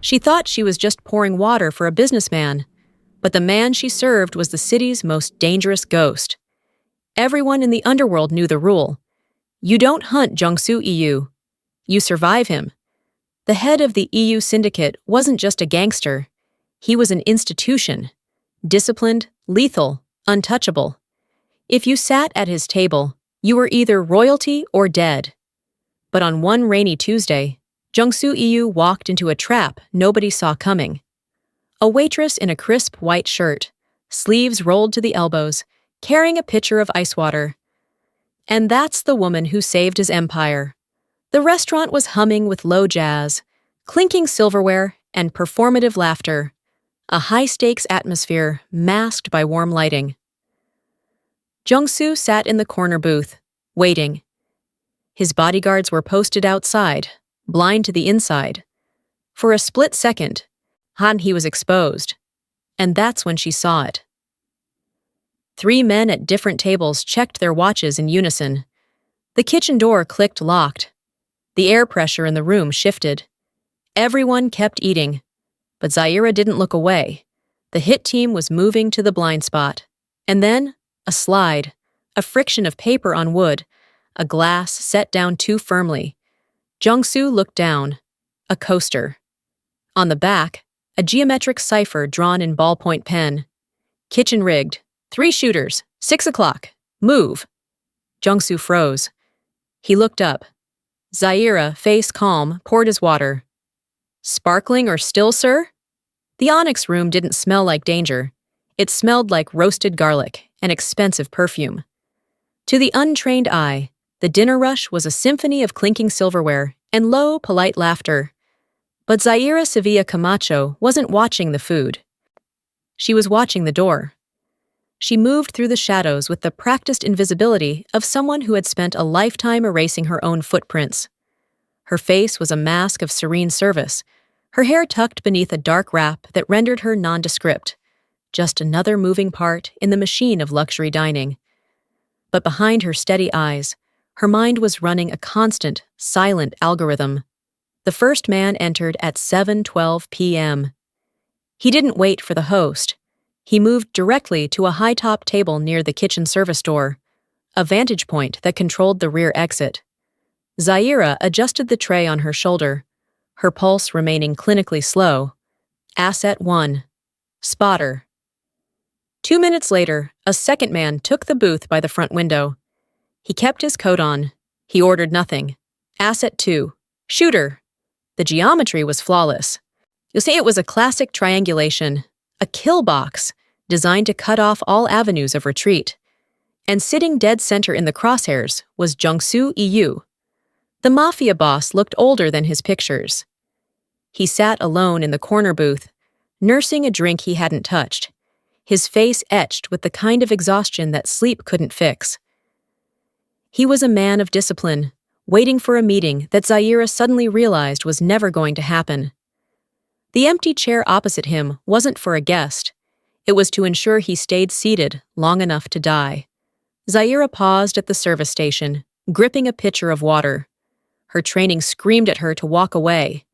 She thought she was just pouring water for a businessman, but the man she served was the city's most dangerous ghost. Everyone in the underworld knew the rule. You don't hunt Jung-soo EU. You survive him. The head of the EU syndicate wasn't just a gangster. He was an institution. Disciplined, lethal, untouchable. If you sat at his table, you were either royalty or dead. But on one rainy Tuesday, Jung-soo EU walked into a trap nobody saw coming. A waitress in a crisp white shirt, sleeves rolled to the elbows, carrying a pitcher of ice water. And that's the woman who saved his empire. The restaurant was humming with low jazz, clinking silverware, and performative laughter. A high-stakes atmosphere masked by warm lighting. Jung-soo sat in the corner booth, waiting. His bodyguards were posted outside, blind to the inside. For a split second, he was exposed. And that's when she saw it. 3 men at different tables checked their watches in unison. The kitchen door clicked locked. The air pressure in the room shifted. Everyone kept eating. But Zaira didn't look away. The hit team was moving to the blind spot. And then, a slide, a friction of paper on wood, a glass set down too firmly. Jung-soo looked down. A coaster. On the back, a geometric cipher drawn in ballpoint pen. Kitchen rigged. 3 shooters. 6 o'clock. Move. Jung-soo froze. He looked up. Zaira, face calm, poured his water. Sparkling or still, sir? The onyx room didn't smell like danger. It smelled like roasted garlic, an expensive perfume. To the untrained eye, the dinner rush was a symphony of clinking silverware and low, polite laughter. But Zaira Sevilla Camacho wasn't watching the food. She was watching the door. She moved through the shadows with the practiced invisibility of someone who had spent a lifetime erasing her own footprints. Her face was a mask of serene service, her hair tucked beneath a dark wrap that rendered her nondescript, just another moving part in the machine of luxury dining. But behind her steady eyes, her mind was running a constant, silent algorithm. The first man entered at 7:12 p.m. He didn't wait for the host. He moved directly to a high-top table near the kitchen service door, a vantage point that controlled the rear exit. Zaira adjusted the tray on her shoulder, her pulse remaining clinically slow. Asset 1. Spotter. 2 minutes later, a second man took the booth by the front window. He kept his coat on. He ordered nothing. Asset 2. Shooter. The geometry was flawless. You'll see it was a classic triangulation, a kill box designed to cut off all avenues of retreat. And sitting dead center in the crosshairs was Jung-soo EU. The Mafia boss looked older than his pictures. He sat alone in the corner booth, nursing a drink he hadn't touched, his face etched with the kind of exhaustion that sleep couldn't fix. He was a man of discipline, waiting for a meeting that Zaira suddenly realized was never going to happen. The empty chair opposite him wasn't for a guest. It was to ensure he stayed seated long enough to die. Zaira paused at the service station, gripping a pitcher of water. Her training screamed at her to walk away.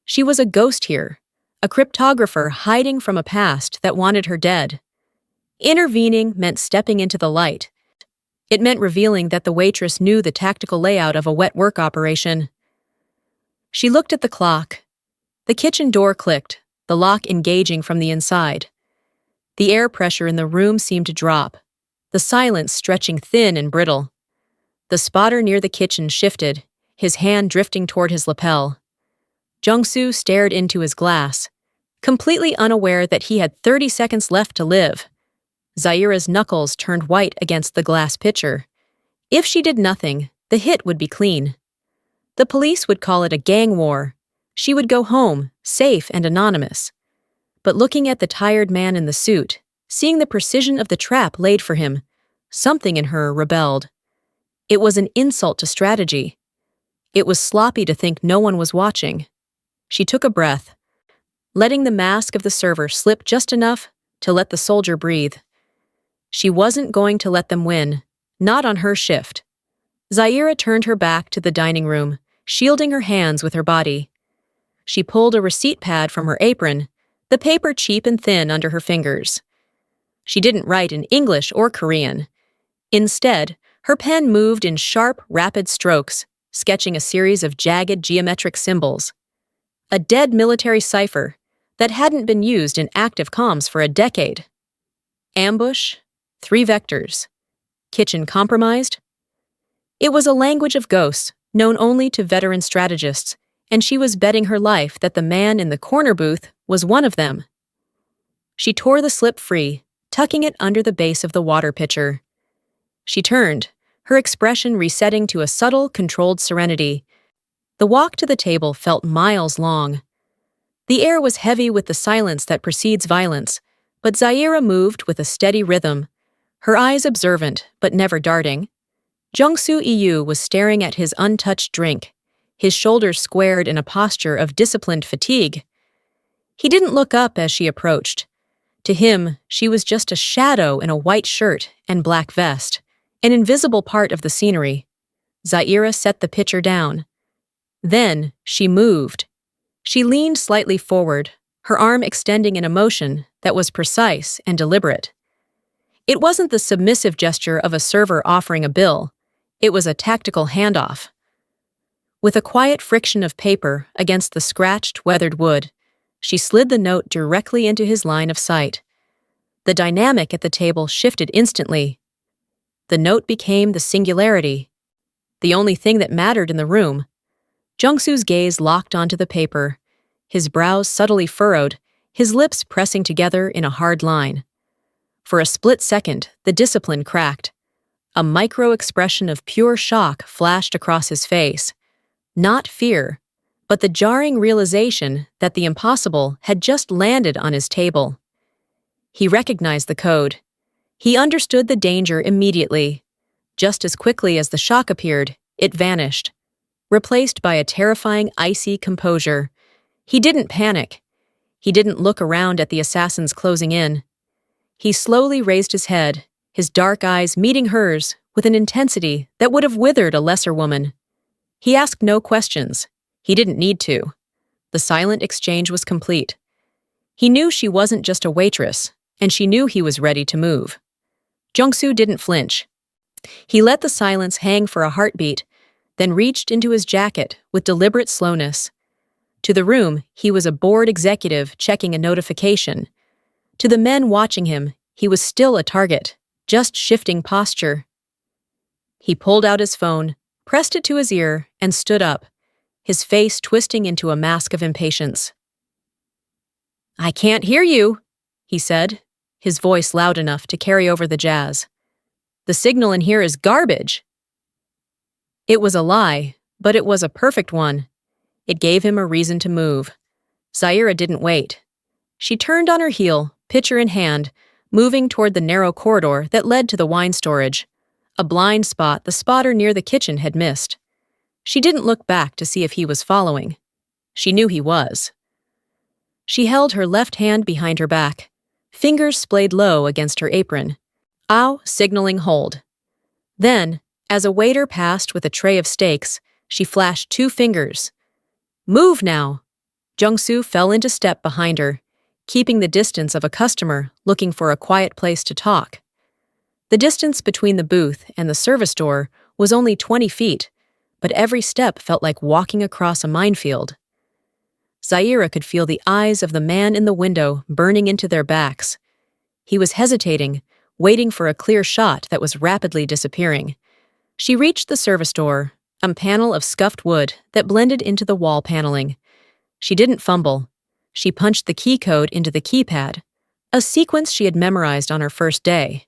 She was a ghost here, a cryptographer hiding from a past that wanted her dead. Intervening meant stepping into the light. It meant revealing that the waitress knew the tactical layout of a wet work operation. She looked at the clock. The kitchen door clicked, the lock engaging from the inside. The air pressure in the room seemed to drop, the silence stretching thin and brittle. The spotter near the kitchen shifted, his hand drifting toward his lapel. Jung-soo stared into his glass, completely unaware that he had 30 seconds left to live. Zaira's knuckles turned white against the glass pitcher. If she did nothing, the hit would be clean. The police would call it a gang war. She would go home, safe and anonymous. But looking at the tired man in the suit, seeing the precision of the trap laid for him, something in her rebelled. It was an insult to strategy. It was sloppy to think no one was watching. She took a breath, letting the mask of the server slip just enough to let the soldier breathe. She wasn't going to let them win, not on her shift. Zaira turned her back to the dining room, shielding her hands with her body. She pulled a receipt pad from her apron, the paper cheap and thin under her fingers. She didn't write in English or Korean. Instead, her pen moved in sharp, rapid strokes, sketching a series of jagged geometric symbols. A dead military cipher that hadn't been used in active comms for a decade. Ambush, 3 vectors. Kitchen compromised. It was a language of ghosts, known only to veteran strategists, and she was betting her life that the man in the corner booth was one of them. She tore the slip free, tucking it under the base of the water pitcher. She turned, her expression resetting to a subtle, controlled serenity. The walk to the table felt miles long. The air was heavy with the silence that precedes violence, but Zaira moved with a steady rhythm, her eyes observant but never darting. Jung-soo Yu was staring at his untouched drink, his shoulders squared in a posture of disciplined fatigue. He didn't look up as she approached. To him, she was just a shadow in a white shirt and black vest, an invisible part of the scenery. Zaira set the pitcher down. Then she moved. She leaned slightly forward, her arm extending in a motion that was precise and deliberate. It wasn't the submissive gesture of a server offering a bill. It was a tactical handoff. With a quiet friction of paper against the scratched, weathered wood, she slid the note directly into his line of sight. The dynamic at the table shifted instantly. The note became the singularity, the only thing that mattered in the room. Jung-soo's gaze locked onto the paper, his brows subtly furrowed, his lips pressing together in a hard line. For a split second, the discipline cracked. A micro-expression of pure shock flashed across his face. Not fear, but the jarring realization that the impossible had just landed on his table. He recognized the code. He understood the danger immediately. Just as quickly as the shock appeared, it vanished, replaced by a terrifying, icy composure. He didn't panic. He didn't look around at the assassins closing in. He slowly raised his head, his dark eyes meeting hers with an intensity that would have withered a lesser woman. He asked no questions. He didn't need to. The silent exchange was complete. He knew she wasn't just a waitress, and she knew he was ready to move. Jung-soo didn't flinch. He let the silence hang for a heartbeat, then reached into his jacket with deliberate slowness. To the room, he was a bored executive checking a notification. To the men watching him, he was still a target, just shifting posture. He pulled out his phone, pressed it to his ear, and stood up, his face twisting into a mask of impatience. "I can't hear you," he said, his voice loud enough to carry over the jazz. "The signal in here is garbage." It was a lie, but it was a perfect one. It gave him a reason to move. Zaira didn't wait. She turned on her heel, pitcher in hand, moving toward the narrow corridor that led to the wine storage, a blind spot the spotter near the kitchen had missed. She didn't look back to see if he was following. She knew he was. She held her left hand behind her back, fingers splayed low against her apron. Ow, signaling hold. Then, as a waiter passed with a tray of steaks, she flashed 2 fingers. "Move now!" Jung-soo fell into step behind her, keeping the distance of a customer looking for a quiet place to talk. The distance between the booth and the service door was only 20 feet, but every step felt like walking across a minefield. Zaira could feel the eyes of the man in the window burning into their backs. He was hesitating, waiting for a clear shot that was rapidly disappearing. She reached the service door, a panel of scuffed wood that blended into the wall paneling. She didn't fumble. She punched the key code into the keypad, a sequence she had memorized on her first day,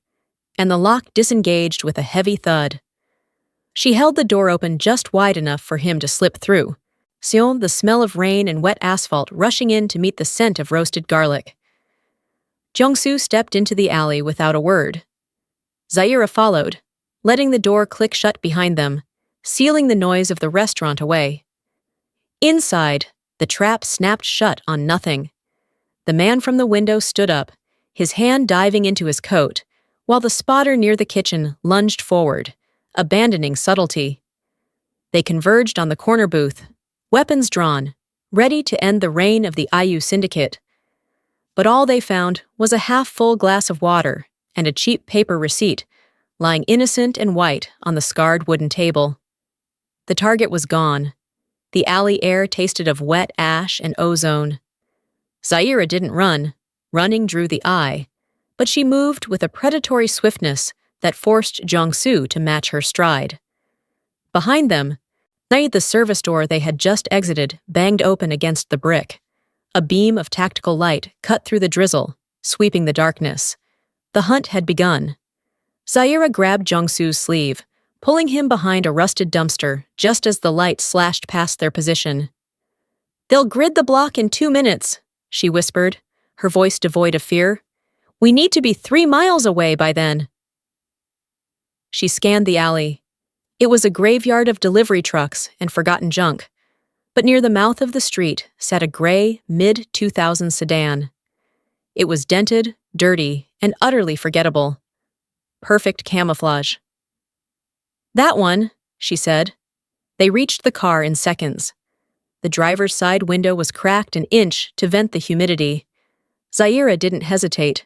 and the lock disengaged with a heavy thud. She held the door open just wide enough for him to slip through, the smell of rain and wet asphalt rushing in to meet the scent of roasted garlic. Jung-soo stepped into the alley without a word. Zaira followed, letting the door click shut behind them, sealing the noise of the restaurant away. Inside, the trap snapped shut on nothing. The man from the window stood up, his hand diving into his coat, while the spotter near the kitchen lunged forward, abandoning subtlety. They converged on the corner booth, weapons drawn, ready to end the reign of the IU syndicate. But all they found was a half-full glass of water and a cheap paper receipt, lying innocent and white on the scarred wooden table. The target was gone. The alley air tasted of wet ash and ozone. Zaira didn't run. Running drew the eye, but she moved with a predatory swiftness that forced Jiangsu to match her stride. Behind them, the service door they had just exited banged open against the brick. A beam of tactical light cut through the drizzle, sweeping the darkness. The hunt had begun. Zaira grabbed Jiangsu's sleeve, pulling him behind a rusted dumpster just as the light slashed past their position. "They'll grid the block in 2 minutes," she whispered, her voice devoid of fear. "We need to be 3 miles away by then." She scanned the alley. It was a graveyard of delivery trucks and forgotten junk, but near the mouth of the street sat a gray, mid-2000s sedan. It was dented, dirty, and utterly forgettable. Perfect camouflage. "That one," she said. They reached the car in seconds. The driver's side window was cracked an inch to vent the humidity. Zaira didn't hesitate.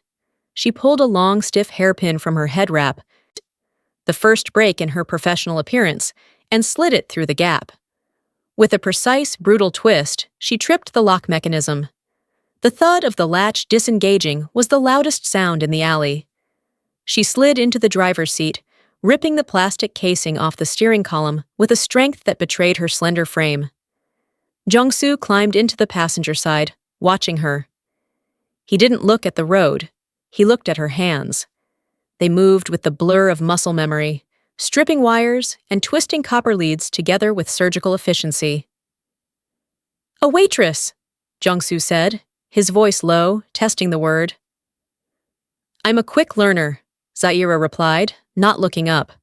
She pulled a long, stiff hairpin from her head wrap, the first break in her professional appearance, and slid it through the gap. With a precise, brutal twist, she tripped the lock mechanism. The thud of the latch disengaging was the loudest sound in the alley. She slid into the driver's seat, ripping the plastic casing off the steering column with a strength that betrayed her slender frame. Jiangsu climbed into the passenger side, watching her. He didn't look at the road. He looked at her hands. They moved with the blur of muscle memory, stripping wires and twisting copper leads together with surgical efficiency. "A waitress," Jiangsu said, his voice low, testing the word. "I'm a quick learner," Zaira replied, not looking up.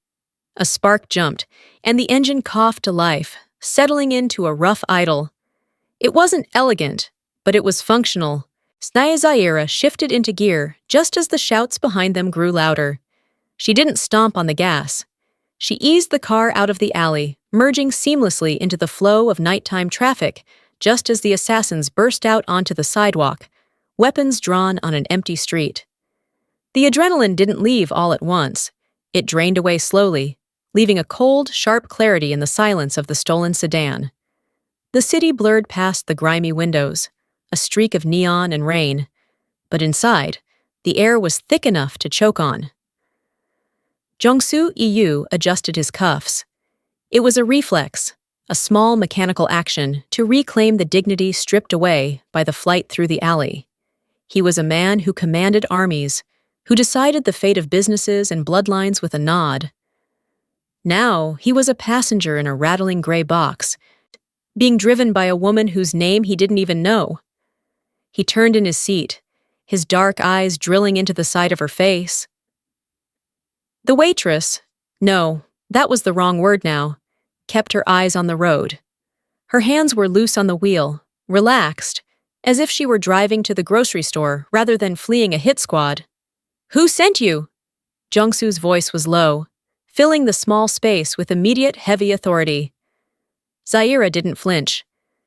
A spark jumped, and the engine coughed to life, settling into a rough idle. It wasn't elegant, but it was functional. Zaira shifted into gear just as the shouts behind them grew louder. She didn't stomp on the gas. She eased the car out of the alley, merging seamlessly into the flow of nighttime traffic, just as the assassins burst out onto the sidewalk, weapons drawn on an empty street. The adrenaline didn't leave all at once. It drained away slowly, leaving a cold, sharp clarity in the silence of the stolen sedan. The city blurred past the grimy windows, a streak of neon and rain, but inside, the air was thick enough to choke on. Jiangsu Yu adjusted his cuffs. It was a reflex, a small mechanical action to reclaim the dignity stripped away by the flight through the alley. He was a man who commanded armies, who decided the fate of businesses and bloodlines with a nod. Now he was a passenger in a rattling gray box, being driven by a woman whose name he didn't even know. He turned in his seat, his dark eyes drilling into the side of her face. The waitress, no, that was the wrong word now, kept her eyes on the road. Her hands were loose on the wheel, relaxed, as if she were driving to the grocery store rather than fleeing a hit squad. "Who sent you?" Jiangsu's voice was low, filling the small space with immediate heavy authority. Zaira didn't flinch.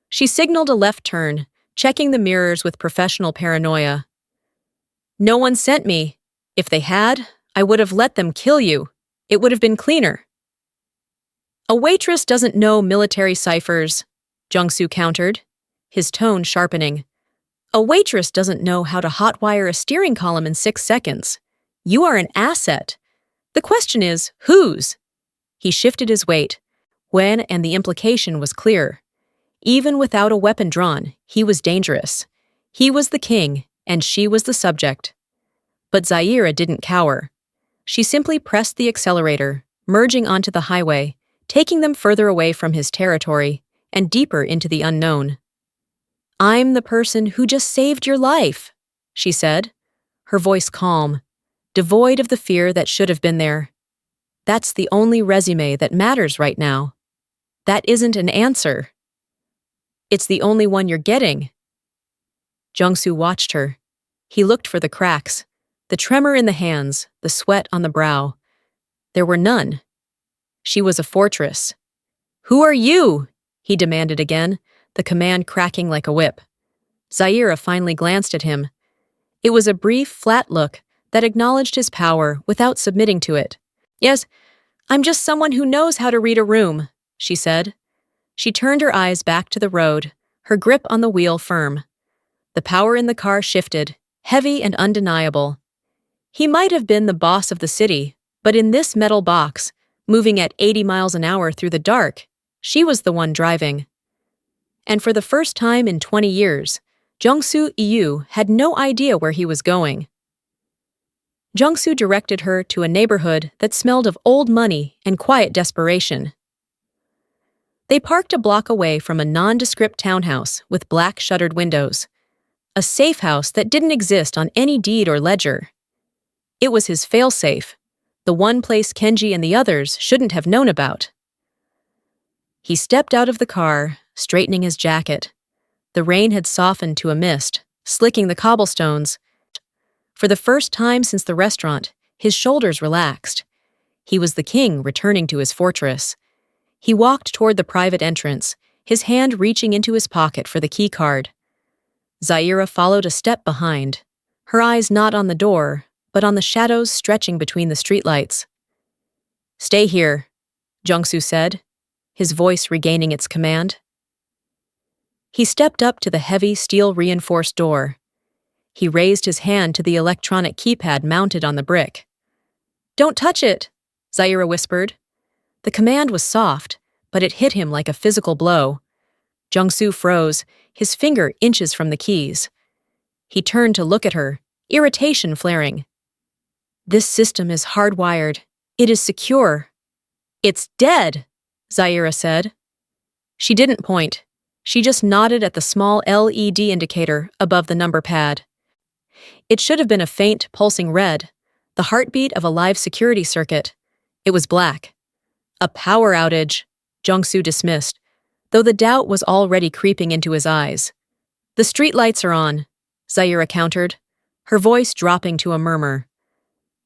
She signaled a left turn, checking the mirrors with professional paranoia. "No one sent me. If they had, I would have let them kill you. It would have been cleaner." "A waitress doesn't know military ciphers," Jiangsu countered, his tone sharpening. "A waitress doesn't know how to hotwire a steering column in 6 seconds. You are an asset. The question is, whose?" He shifted his weight, and the implication was clear. Even without a weapon drawn, he was dangerous. He was the king, and she was the subject. But Zaira didn't cower. She simply pressed the accelerator, merging onto the highway, taking them further away from his territory and deeper into the unknown. "I'm the person who just saved your life," she said, her voice calm, devoid of the fear that should have been there. "That's the only resume that matters right now. That isn't an answer. It's the only one you're getting." Jiangsu watched her. He looked for the cracks, the tremor in the hands, the sweat on the brow. There were none. She was a fortress. "Who are you?" he demanded again, the command cracking like a whip. Zaira finally glanced at him. It was a brief, flat look that acknowledged his power without submitting to it. "Yes, I'm just someone who knows how to read a room," she said. She turned her eyes back to the road, her grip on the wheel firm. The power in the car shifted, heavy and undeniable. He might have been the boss of the city, but in this metal box, moving at 80 miles an hour through the dark, she was the one driving. And for the first time in 20 years, Jung-soo Yu had no idea where he was going. Jung-soo directed her to a neighborhood that smelled of old money and quiet desperation. They parked a block away from a nondescript townhouse with black shuttered windows, a safe house that didn't exist on any deed or ledger. It was his failsafe, the one place Kenji and the others shouldn't have known about. He stepped out of the car, straightening his jacket. The rain had softened to a mist, slicking the cobblestones. For the first time since the restaurant, his shoulders relaxed. He was the king returning to his fortress. He walked toward the private entrance, his hand reaching into his pocket for the key card. Zaira followed a step behind, her eyes not on the door, but on the shadows stretching between the streetlights. "Stay here," Jung-soo said, his voice regaining its command. He stepped up to the heavy steel-reinforced door. He raised his hand to the electronic keypad mounted on the brick. "Don't touch it," Zaira whispered. The command was soft, but it hit him like a physical blow. Jung-soo froze, his finger inches from the keys. He turned to look at her, irritation flaring. "This system is hardwired. It is secure." "It's dead," Zaira said. She didn't point. She just nodded at the small LED indicator above the number pad. It should have been a faint, pulsing red, the heartbeat of a live security circuit. It was black. "A power outage," Jung-soo dismissed, though the doubt was already creeping into his eyes. "The streetlights are on," Zaira countered, her voice dropping to a murmur.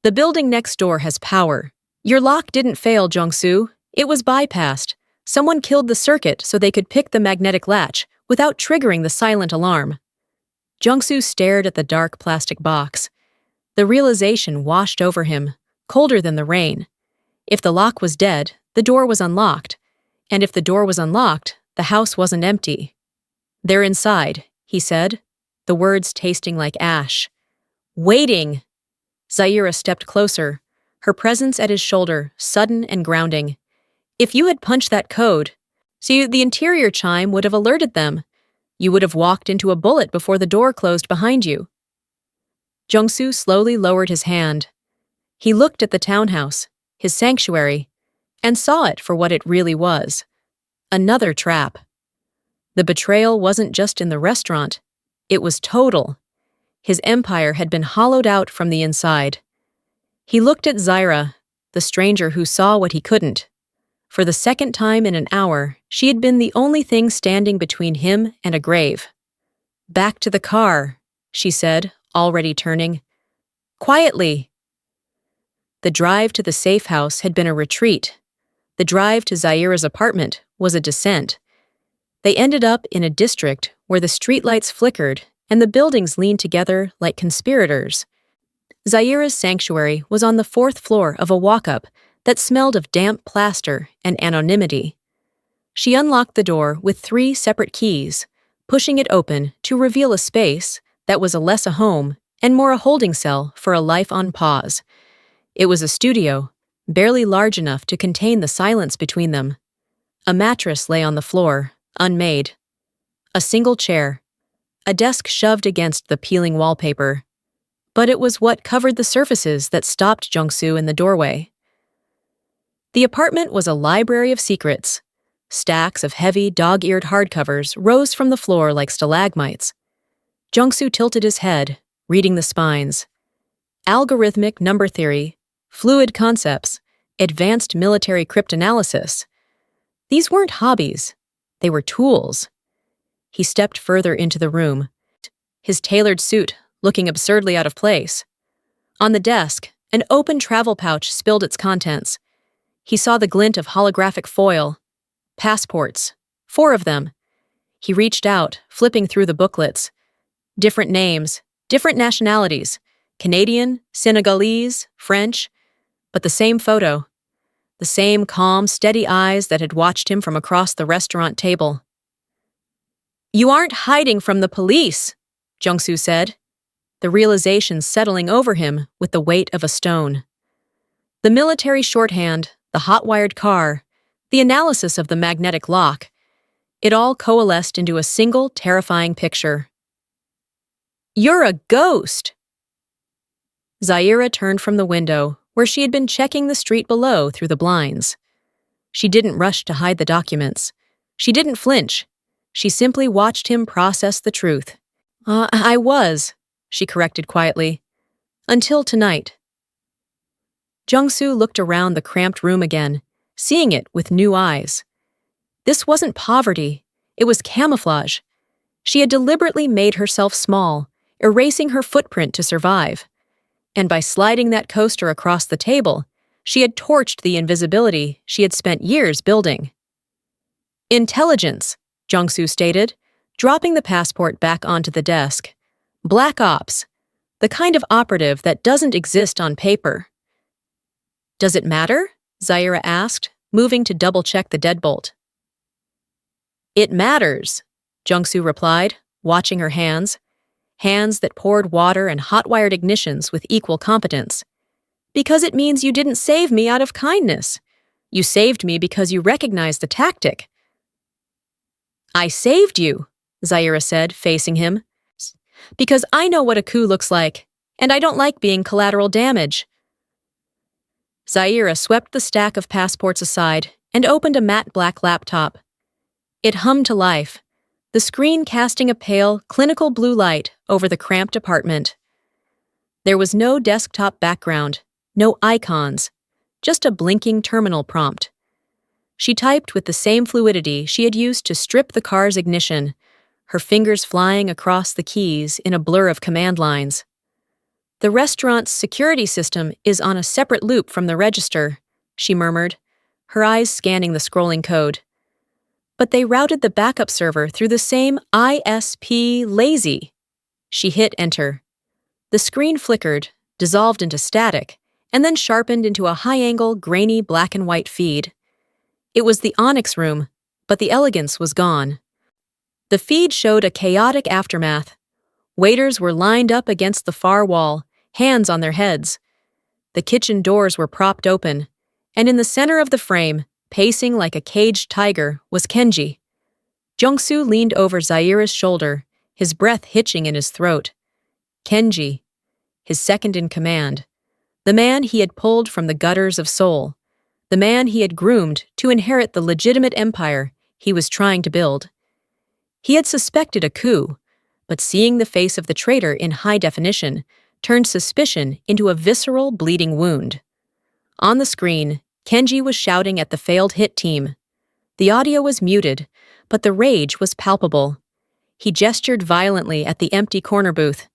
"The building next door has power. Your lock didn't fail, Jung-soo. It was bypassed. Someone killed the circuit so they could pick the magnetic latch without triggering the silent alarm." Jung-soo stared at the dark plastic box. The realization washed over him, colder than the rain. If the lock was dead, the door was unlocked. And if the door was unlocked, the house wasn't empty. "They're inside," he said, the words tasting like ash. "Waiting!" Zaira stepped closer, her presence at his shoulder, sudden and grounding. "If you had punched that code, the interior chime would have alerted them. You would have walked into a bullet before the door closed behind you." Jung-soo slowly lowered his hand. He looked at the townhouse, his sanctuary, and saw it for what it really was. Another trap. The betrayal wasn't just in the restaurant. It was total. His empire had been hollowed out from the inside. He looked at Zaira, the stranger who saw what he couldn't. For the second time in an hour, she had been the only thing standing between him and a grave. "Back to the car," she said, already turning. "Quietly." The drive to the safe house had been a retreat. The drive to Zaira's apartment was a descent. They ended up in a district where the streetlights flickered and the buildings leaned together like conspirators. Zaira's sanctuary was on the 4th floor of a walk-up that smelled of damp plaster and anonymity. She unlocked the door with 3 separate keys, pushing it open to reveal a space that was less a home and more a holding cell for a life on pause. It was a studio, barely large enough to contain the silence between them. A mattress lay on the floor, unmade. A single chair. A desk shoved against the peeling wallpaper. But it was what covered the surfaces that stopped Jung-soo in the doorway. The apartment was a library of secrets. Stacks of heavy, dog-eared hardcovers rose from the floor like stalagmites. Jung-soo tilted his head, reading the spines. Algorithmic number theory, fluid concepts, advanced military cryptanalysis. These weren't hobbies. They were tools. He stepped further into the room, his tailored suit looking absurdly out of place. On the desk, an open travel pouch spilled its contents. He saw the glint of holographic foil. Passports. 4 of them. He reached out, flipping through the booklets. Different names, different nationalities, Canadian, Senegalese, French, but the same photo. The same calm, steady eyes that had watched him from across the restaurant table. "You aren't hiding from the police," Jung-soo said, the realization settling over him with the weight of a stone. The military shorthand, the hot-wired car, the analysis of the magnetic lock, it all coalesced into a single terrifying picture. "You're a ghost!" Zaira turned from the window, where she had been checking the street below through the blinds. She didn't rush to hide the documents. She didn't flinch. She simply watched him process the truth. I was," she corrected quietly. "Until tonight." Jung-soo looked around the cramped room again, seeing it with new eyes. This wasn't poverty. It was camouflage. She had deliberately made herself small, erasing her footprint to survive. And by sliding that coaster across the table, she had torched the invisibility she had spent years building. "Intelligence," Jung-soo stated, dropping the passport back onto the desk. "Black ops. The kind of operative that doesn't exist on paper." "Does it matter?" Zaira asked, moving to double-check the deadbolt. "It matters," Jung-soo replied, watching her hands that poured water and hot-wired ignitions with equal competence. "Because it means you didn't save me out of kindness. You saved me because you recognized the tactic." "I saved you," Zaira said, facing him, "because I know what a coup looks like, and I don't like being collateral damage." Zaira swept the stack of passports aside and opened a matte black laptop. It hummed to life, the screen casting a pale, clinical blue light over the cramped apartment. There was no desktop background, no icons, just a blinking terminal prompt. She typed with the same fluidity she had used to strip the car's ignition, her fingers flying across the keys in a blur of command lines. "The restaurant's security system is on a separate loop from the register," she murmured, her eyes scanning the scrolling code. "But they routed the backup server through the same ISP lazy." She hit enter. The screen flickered, dissolved into static, and then sharpened into a high-angle, grainy black and white feed. It was the Onyx room, but the elegance was gone. The feed showed a chaotic aftermath. Waiters were lined up against the far wall, hands on their heads. The kitchen doors were propped open, and in the center of the frame, pacing like a caged tiger, was Kenji. Jung-soo leaned over Zaira's shoulder, his breath hitching in his throat. Kenji, his second in command, the man he had pulled from the gutters of Seoul, the man he had groomed to inherit the legitimate empire he was trying to build. He had suspected a coup, but seeing the face of the traitor in high definition turned suspicion into a visceral, bleeding wound. On the screen, Kenji was shouting at the failed hit team. The audio was muted, but the rage was palpable. He gestured violently at the empty corner booth.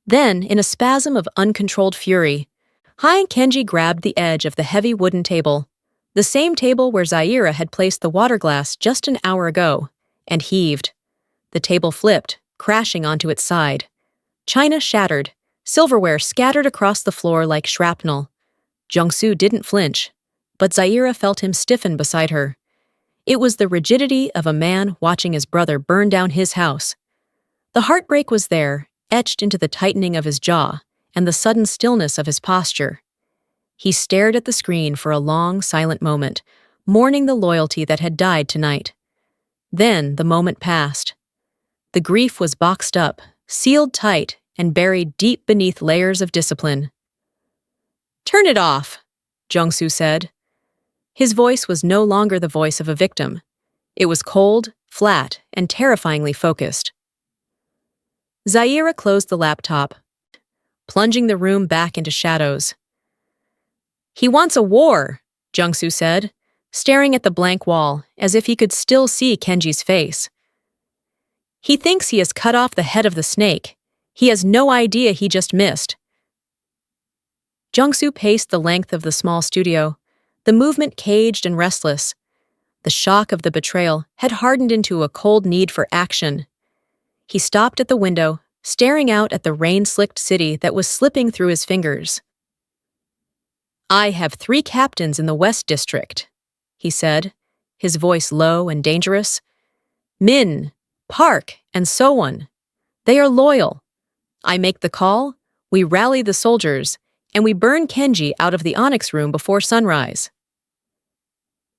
Then, in a spasm of uncontrolled fury, Kenji grabbed the edge of the heavy wooden table, the same table where Zaira had placed the water glass just an hour ago, and heaved. The table flipped, crashing onto its side. China shattered, silverware scattered across the floor like shrapnel. Jung-soo didn't flinch, but Zaira felt him stiffen beside her. It was the rigidity of a man watching his brother burn down his house. The heartbreak was there, etched into the tightening of his jaw and the sudden stillness of his posture. He stared at the screen for a long, silent moment, mourning the loyalty that had died tonight. Then the moment passed. The grief was boxed up, sealed tight, and buried deep beneath layers of discipline. "Turn it off," Jung-soo said. His voice was no longer the voice of a victim. It was cold, flat, and terrifyingly focused. Zaira closed the laptop, plunging the room back into shadows. "He wants a war," Jung-soo said, staring at the blank wall as if he could still see Kenji's face. "He thinks he has cut off the head of the snake. He has no idea he just missed." Jung-soo paced the length of the small studio, the movement caged and restless. The shock of the betrayal had hardened into a cold need for action. He stopped at the window, staring out at the rain-slicked city that was slipping through his fingers. "I have 3 captains in the West District," he said, his voice low and dangerous. "Min, Park, and so on. They are loyal. I make the call, we rally the soldiers, and we burn Kenji out of the Onyx room before sunrise."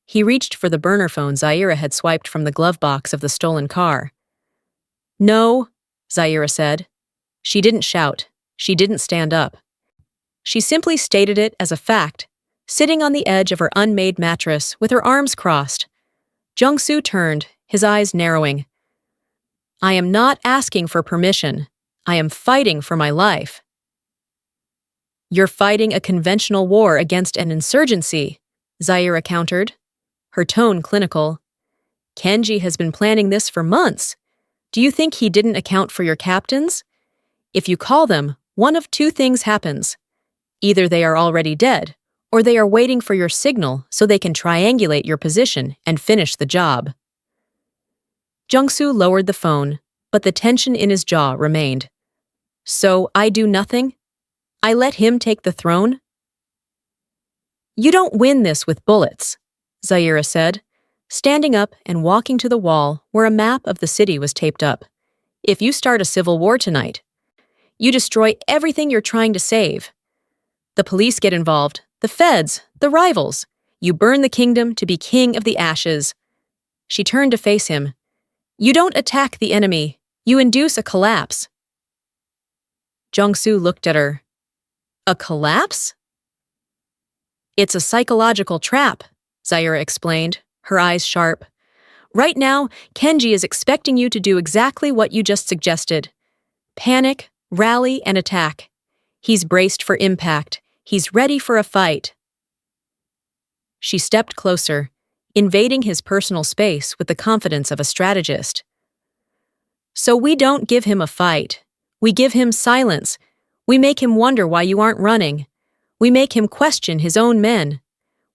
He reached for the burner phone Zaira had swiped from the glove box of the stolen car. "No," Zaira said. She didn't shout. She didn't stand up. She simply stated it as a fact, sitting on the edge of her unmade mattress with her arms crossed. Jung-soo turned, his eyes narrowing. "I am not asking for permission. I am fighting for my life." "You're fighting a conventional war against an insurgency," Zaira countered, her tone clinical. "Kenji has been planning this for months. Do you think he didn't account for your captains? If you call them, one of 2 things happens. Either they are already dead, or they are waiting for your signal so they can triangulate your position and finish the job." Jung-soo lowered the phone, but the tension in his jaw remained. "So I do nothing? I let him take the throne?" "You don't win this with bullets," Zaira said, standing up and walking to the wall where a map of the city was taped up. "If you start a civil war tonight, you destroy everything you're trying to save. The police get involved, the feds, the rivals. You burn the kingdom to be king of the ashes." She turned to face him. "You don't attack the enemy. You induce a collapse." Jung-soo looked at her. "A collapse?" "It's a psychological trap," Zaira explained, her eyes sharp. "Right now, Kenji is expecting you to do exactly what you just suggested. Panic, rally, and attack. He's braced for impact. He's ready for a fight." She stepped closer, invading his personal space with the confidence of a strategist. "So we don't give him a fight. We give him silence. We make him wonder why you aren't running. We make him question his own men.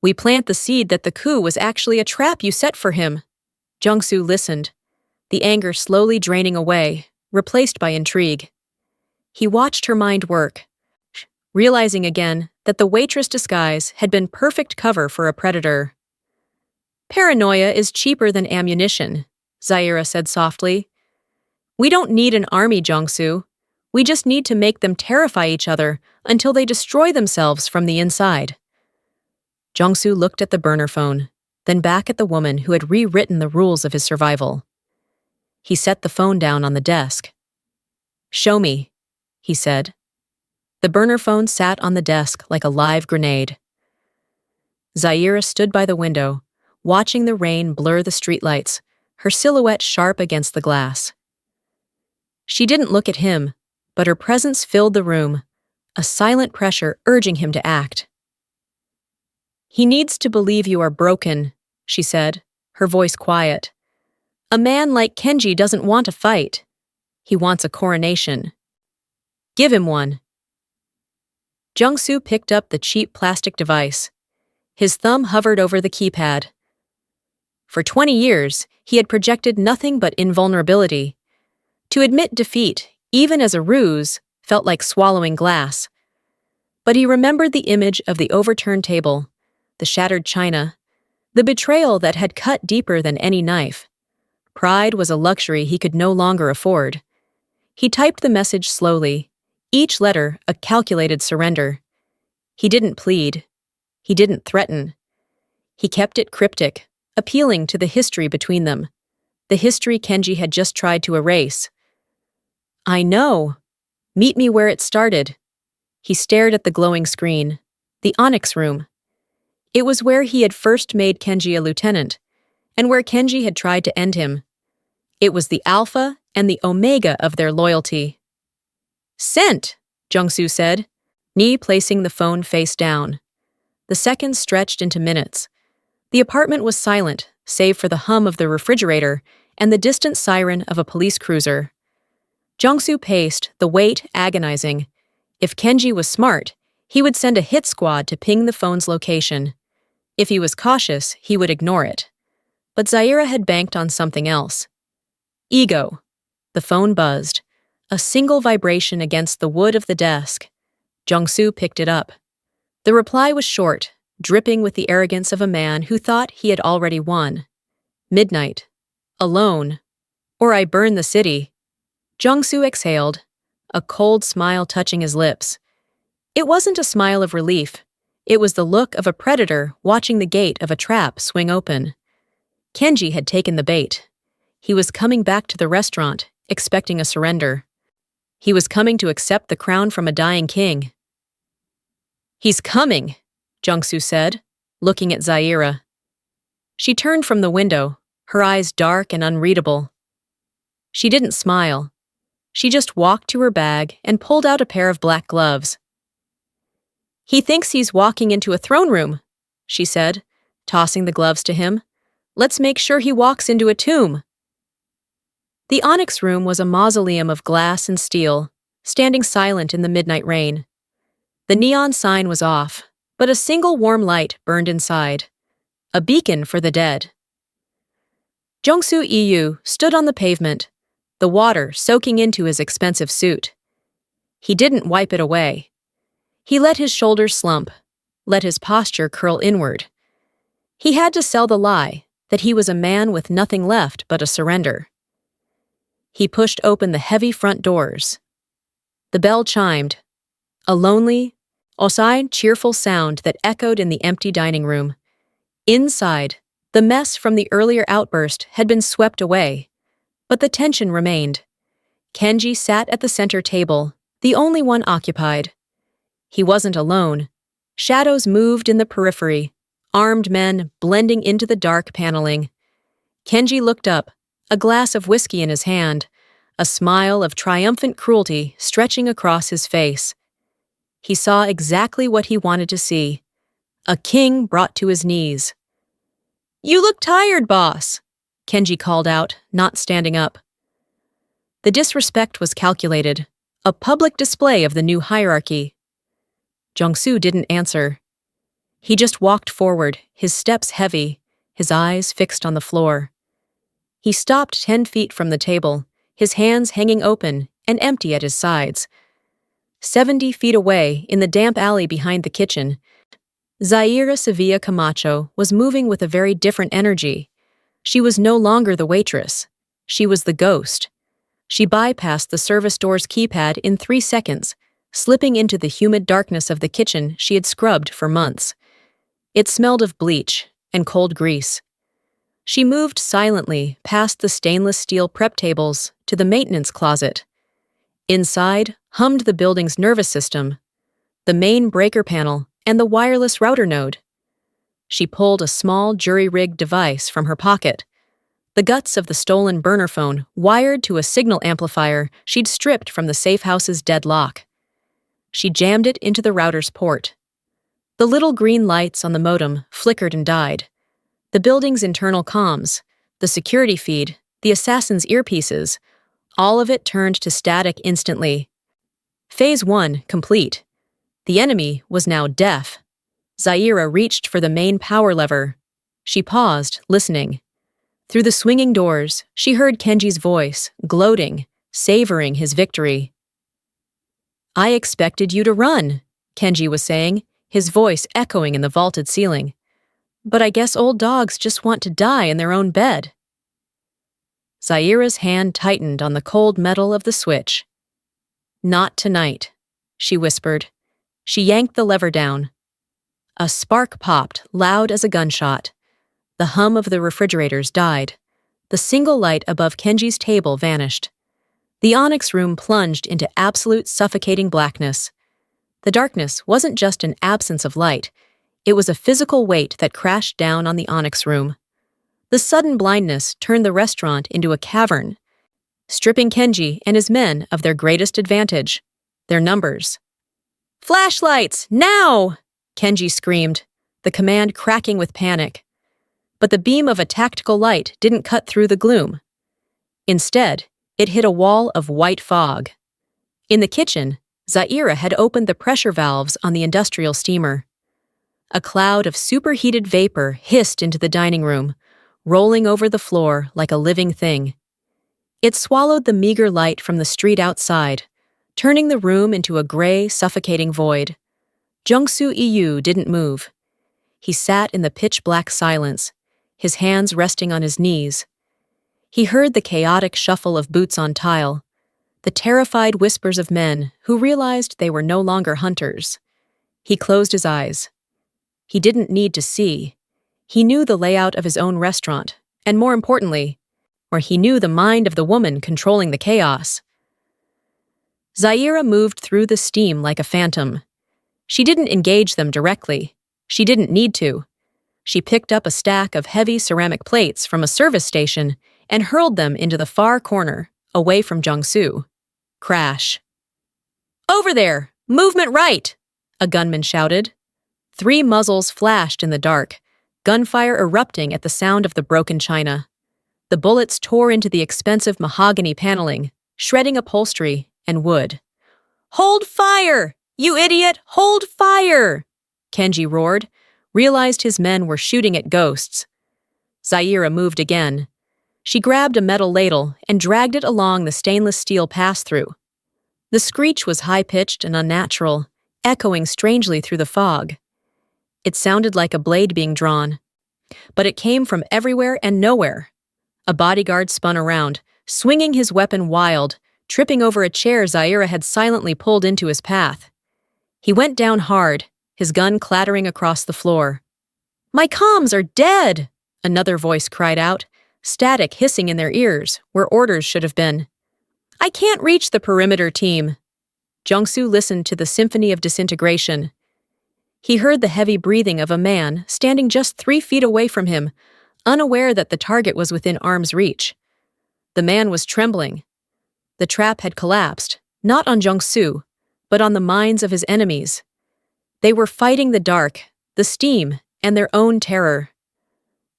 We plant the seed that the coup was actually a trap you set for him." Jung-soo listened, the anger slowly draining away, replaced by intrigue. He watched her mind work, realizing again that the waitress disguise had been perfect cover for a predator. "Paranoia is cheaper than ammunition," Zaira said softly. "We don't need an army, Jung-soo. We just need to make them terrify each other until they destroy themselves from the inside." Jung-soo looked at the burner phone, then back at the woman who had rewritten the rules of his survival. He set the phone down on the desk. "Show me," he said. The burner phone sat on the desk like a live grenade. Zaira stood by the window, watching the rain blur the streetlights, her silhouette sharp against the glass. She didn't look at him, but her presence filled the room, a silent pressure urging him to act. "He needs to believe you are broken," she said, her voice quiet. "A man like Kenji doesn't want a fight. He wants a coronation. Give him one." Jung-soo picked up the cheap plastic device. His thumb hovered over the keypad. For 20 years, he had projected nothing but invulnerability. To admit defeat, even as a ruse, felt like swallowing glass. But he remembered the image of the overturned table, the shattered china, the betrayal that had cut deeper than any knife. Pride was a luxury he could no longer afford. He typed the message slowly, each letter a calculated surrender. He didn't plead. He didn't threaten. He kept it cryptic, appealing to the history between them, the history Kenji had just tried to erase. "I know. Meet me where it started." He stared at the glowing screen, the Onyx room. It was where he had first made Kenji a lieutenant, and where Kenji had tried to end him. It was the alpha and the omega of their loyalty. "Sent," Jung-soo said, knee placing the phone face down. The seconds stretched into minutes. The apartment was silent, save for the hum of the refrigerator and the distant siren of a police cruiser. Jung-soo paced, the weight agonizing. If Kenji was smart, he would send a hit squad to ping the phone's location. If he was cautious, he would ignore it. But Zaira had banked on something else. Ego. The phone buzzed. A single vibration against the wood of the desk. Jung-soo picked it up. The reply was short, dripping with the arrogance of a man who thought he had already won. Midnight. Alone. Or I burn the city. Jung-soo exhaled, a cold smile touching his lips. It wasn't a smile of relief. It was the look of a predator watching the gate of a trap swing open. Kenji had taken the bait. He was coming back to the restaurant, expecting a surrender. He was coming to accept the crown from a dying king. "He's coming," Jung-soo said, looking at Zaira. She turned from the window, her eyes dark and unreadable. She didn't smile. She just walked to her bag and pulled out a pair of black gloves. "He thinks he's walking into a throne room," she said, tossing the gloves to him. "Let's make sure he walks into a tomb." The onyx room was a mausoleum of glass and steel, standing silent in the midnight rain. The neon sign was off, but a single warm light burned inside, a beacon for the dead. Jung-soo Yu stood on the pavement, the water soaking into his expensive suit. He didn't wipe it away. He let his shoulders slump, let his posture curl inward. He had to sell the lie that he was a man with nothing left but a surrender. He pushed open the heavy front doors. The bell chimed, a lonely, outside cheerful sound that echoed in the empty dining room. Inside, the mess from the earlier outburst had been swept away, but the tension remained. Kenji sat at the center table, the only one occupied. He wasn't alone. Shadows moved in the periphery, armed men blending into the dark paneling. Kenji looked up, a glass of whiskey in his hand, a smile of triumphant cruelty stretching across his face. He saw exactly what he wanted to see, a king brought to his knees. "You look tired, boss," Kenji called out, not standing up. The disrespect was calculated, a public display of the new hierarchy. Jung-soo didn't answer. He just walked forward, his steps heavy, his eyes fixed on the floor. He stopped 10 feet from the table, his hands hanging open and empty at his sides. 70 feet away, in the damp alley behind the kitchen, Zaira Sevilla Camacho was moving with a very different energy. She was no longer the waitress. She was the ghost. She bypassed the service door's keypad in 3 seconds, slipping into the humid darkness of the kitchen she had scrubbed for months. It smelled of bleach and cold grease. She moved silently past the stainless steel prep tables to the maintenance closet. Inside hummed the building's nervous system, the main breaker panel, and the wireless router node. She pulled a small jury-rigged device from her pocket, the guts of the stolen burner phone wired to a signal amplifier she'd stripped from the safe house's dead lock. She jammed it into the router's port. The little green lights on the modem flickered and died. The building's internal comms, the security feed, the assassin's earpieces, all of it turned to static instantly. Phase 1 complete. The enemy was now deaf. Zaira reached for the main power lever. She paused, listening. Through the swinging doors, she heard Kenji's voice, gloating, savoring his victory. "I expected you to run," Kenji was saying, his voice echoing in the vaulted ceiling. "But I guess old dogs just want to die in their own bed." Zaira's hand tightened on the cold metal of the switch. "Not tonight," she whispered. She yanked the lever down. A spark popped, loud as a gunshot. The hum of the refrigerators died. The single light above Kenji's table vanished. The onyx room plunged into absolute suffocating blackness. The darkness wasn't just an absence of light. It was a physical weight that crashed down on the onyx room. The sudden blindness turned the restaurant into a cavern, stripping Kenji and his men of their greatest advantage, their numbers. "Flashlights, now!" Kenji screamed, the command cracking with panic. But the beam of a tactical light didn't cut through the gloom. Instead, it hit a wall of white fog. In the kitchen, Zaira had opened the pressure valves on the industrial steamer. A cloud of superheated vapor hissed into the dining room, rolling over the floor like a living thing. It swallowed the meager light from the street outside, turning the room into a gray, suffocating void. Jung-soo Yu didn't move. He sat in the pitch-black silence, his hands resting on his knees. He heard the chaotic shuffle of boots on tile, the terrified whispers of men who realized they were no longer hunters. He closed his eyes. He didn't need to see. He knew the layout of his own restaurant, and more importantly, where he knew the mind of the woman controlling the chaos. Zaira moved through the steam like a phantom. She didn't engage them directly. She didn't need to. She picked up a stack of heavy ceramic plates from a service station and hurled them into the far corner, away from Jung-soo. Crash. "Over there! Movement right!" a gunman shouted. 3 muzzles flashed in the dark, gunfire erupting at the sound of the broken china. The bullets tore into the expensive mahogany paneling, shredding upholstery and wood. "Hold fire! You idiot! Hold fire!" Kenji roared, realized his men were shooting at ghosts. Zaira moved again. She grabbed a metal ladle and dragged it along the stainless steel pass-through. The screech was high-pitched and unnatural, echoing strangely through the fog. It sounded like a blade being drawn, but it came from everywhere and nowhere. A bodyguard spun around, swinging his weapon wild, tripping over a chair Zaira had silently pulled into his path. He went down hard, his gun clattering across the floor. "My comms are dead!" another voice cried out, static hissing in their ears, where orders should have been. "I can't reach the perimeter team." Jung-soo listened to the symphony of disintegration. He heard the heavy breathing of a man standing just 3 feet away from him, unaware that the target was within arm's reach. The man was trembling. The trap had collapsed, not on Jung-soo, but on the minds of his enemies. They were fighting the dark, the steam, and their own terror.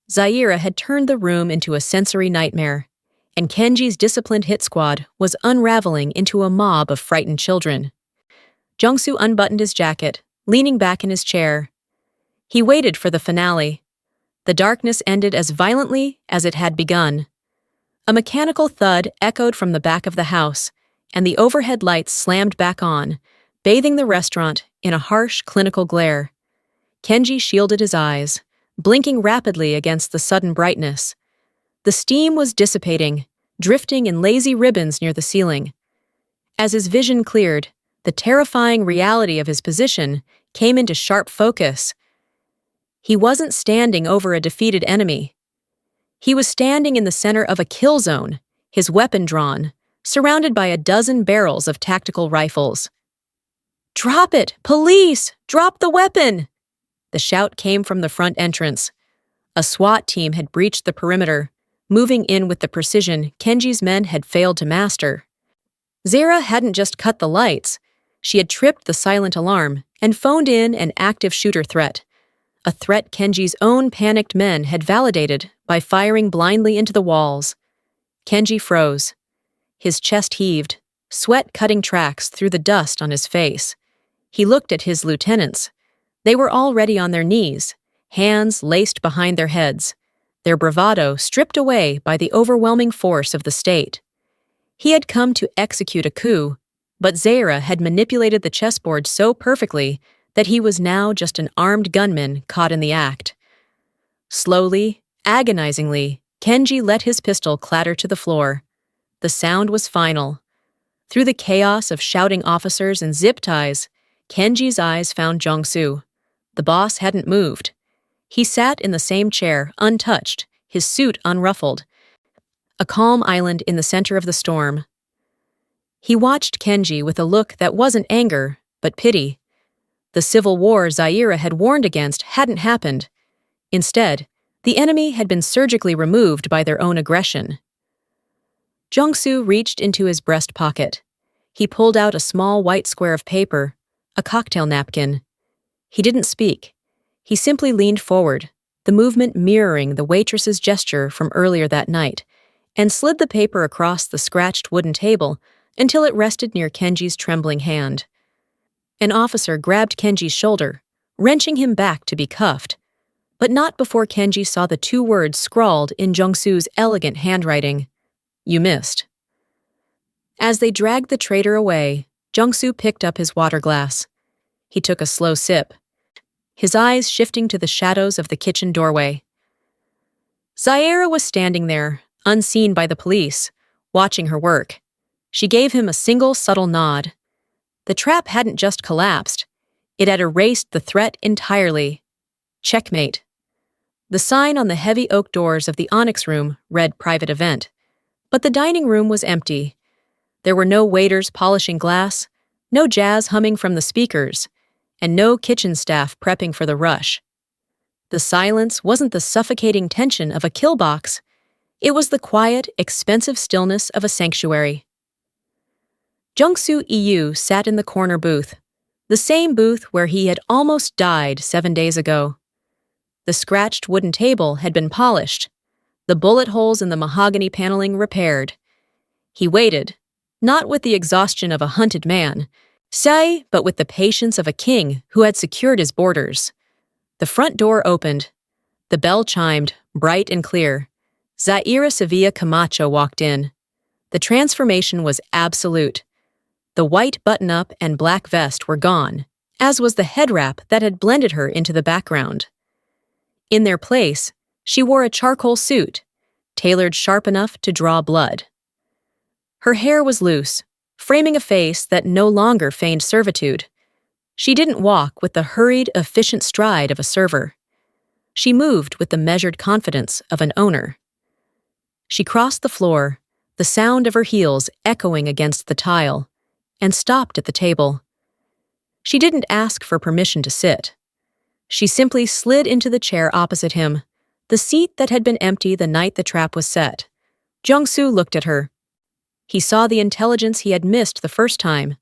Zaira had turned the room into a sensory nightmare, and Kenji's disciplined hit squad was unraveling into a mob of frightened children. Jung-soo unbuttoned his jacket, leaning back in his chair. He waited for the finale. The darkness ended as violently as it had begun. A mechanical thud echoed from the back of the house, and the overhead lights slammed back on, bathing the restaurant in a harsh, clinical glare. Kenji shielded his eyes, blinking rapidly against the sudden brightness. The steam was dissipating, drifting in lazy ribbons near the ceiling. As his vision cleared, the terrifying reality of his position came into sharp focus. He wasn't standing over a defeated enemy. He was standing in the center of a kill zone, his weapon drawn, surrounded by a dozen barrels of tactical rifles. "Drop it! Police! Drop the weapon!" The shout came from the front entrance. A SWAT team had breached the perimeter, moving in with the precision Kenji's men had failed to master. Zaira hadn't just cut the lights. She had tripped the silent alarm and phoned in an active shooter threat, a threat Kenji's own panicked men had validated by firing blindly into the walls. Kenji froze. His chest heaved, sweat cutting tracks through the dust on his face. He looked at his lieutenants. They were already on their knees, hands laced behind their heads, their bravado stripped away by the overwhelming force of the state. He had come to execute a coup, but Zaira had manipulated the chessboard so perfectly that he was now just an armed gunman caught in the act. Slowly, agonizingly, Kenji let his pistol clatter to the floor. The sound was final. Through the chaos of shouting officers and zip ties, Kenji's eyes found Jung-soo. The boss hadn't moved. He sat in the same chair, untouched, his suit unruffled, a calm island in the center of the storm. He watched Kenji with a look that wasn't anger, but pity. The civil war Zaira had warned against hadn't happened. Instead, the enemy had been surgically removed by their own aggression. Jung-soo reached into his breast pocket. He pulled out a small white square of paper, a cocktail napkin. He didn't speak. He simply leaned forward, the movement mirroring the waitress's gesture from earlier that night, and slid the paper across the scratched wooden table until it rested near Kenji's trembling hand. An officer grabbed Kenji's shoulder, wrenching him back to be cuffed. but not before Kenji saw the two words scrawled in Jungsu's elegant handwriting. You missed. As they dragged the traitor away, Jungsu picked up his water glass. He took a slow sip, his eyes shifting to the shadows of the kitchen doorway. Zaira was standing there, unseen by the police, watching her work. She gave him a single subtle nod. The trap hadn't just collapsed. It had erased the threat entirely. Checkmate. The sign on the heavy oak doors of the Onyx Room read private event, but the dining room was empty. There were no waiters polishing glass, no jazz humming from the speakers, and no kitchen staff prepping for the rush. The silence wasn't the suffocating tension of a kill box. It was the quiet, expensive stillness of a sanctuary. Jungsu Yu sat in the corner booth, the same booth where he had almost died 7 days ago. The scratched wooden table had been polished, the bullet holes in the mahogany paneling repaired. He waited, not with the exhaustion of a hunted man, but with the patience of a king who had secured his borders. The front door opened. The bell chimed, bright and clear. Zaira Sevilla Camacho walked in. The transformation was absolute. The white button-up and black vest were gone, as was the head wrap that had blended her into the background. In their place, she wore a charcoal suit, tailored sharp enough to draw blood. Her hair was loose, framing a face that no longer feigned servitude. She didn't walk with the hurried, efficient stride of a server. She moved with the measured confidence of an owner. She crossed the floor, the sound of her heels echoing against the tile, and stopped at the table. She didn't ask for permission to sit. She simply slid into the chair opposite him, the seat that had been empty the night the trap was set. Jungsu looked at her. He saw the intelligence he had missed the first time,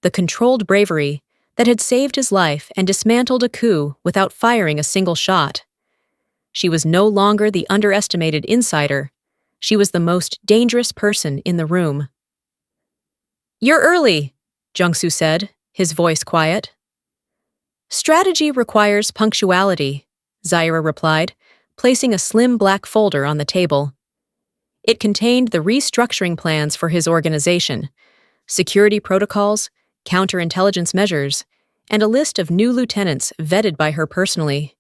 the controlled bravery that had saved his life and dismantled a coup without firing a single shot. She was no longer the underestimated insider. She was the most dangerous person in the room. "You're early," Jungsu said, his voice quiet. "Strategy requires punctuality," Zaira replied, placing a slim black folder on the table. It contained the restructuring plans for his organization, security protocols, counterintelligence measures, and a list of new lieutenants vetted by her personally.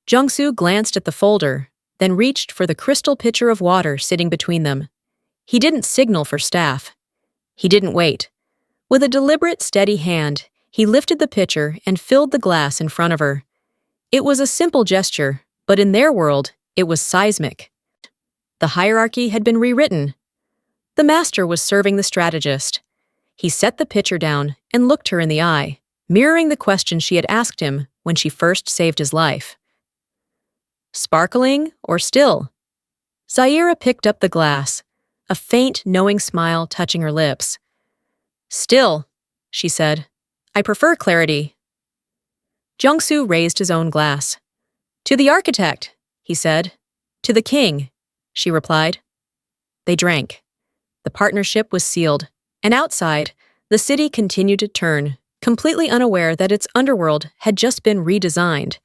Jungsu glanced at the folder, then reached for the crystal pitcher of water sitting between them. He didn't signal for staff. He didn't wait. With a deliberate, steady hand, he lifted the pitcher and filled the glass in front of her. It was a simple gesture, but in their world, it was seismic. The hierarchy had been rewritten. The master was serving the strategist. He set the pitcher down and looked her in the eye, mirroring the question she had asked him when she first saved his life. "Sparkling or still?" Zaira picked up the glass, a faint, knowing smile touching her lips. "Still," she said. "I prefer clarity." Jungsu raised his own glass. "To the architect," he said. "To the king," she replied. They drank. The partnership was sealed, and outside, the city continued to turn, completely unaware that its underworld had just been redesigned,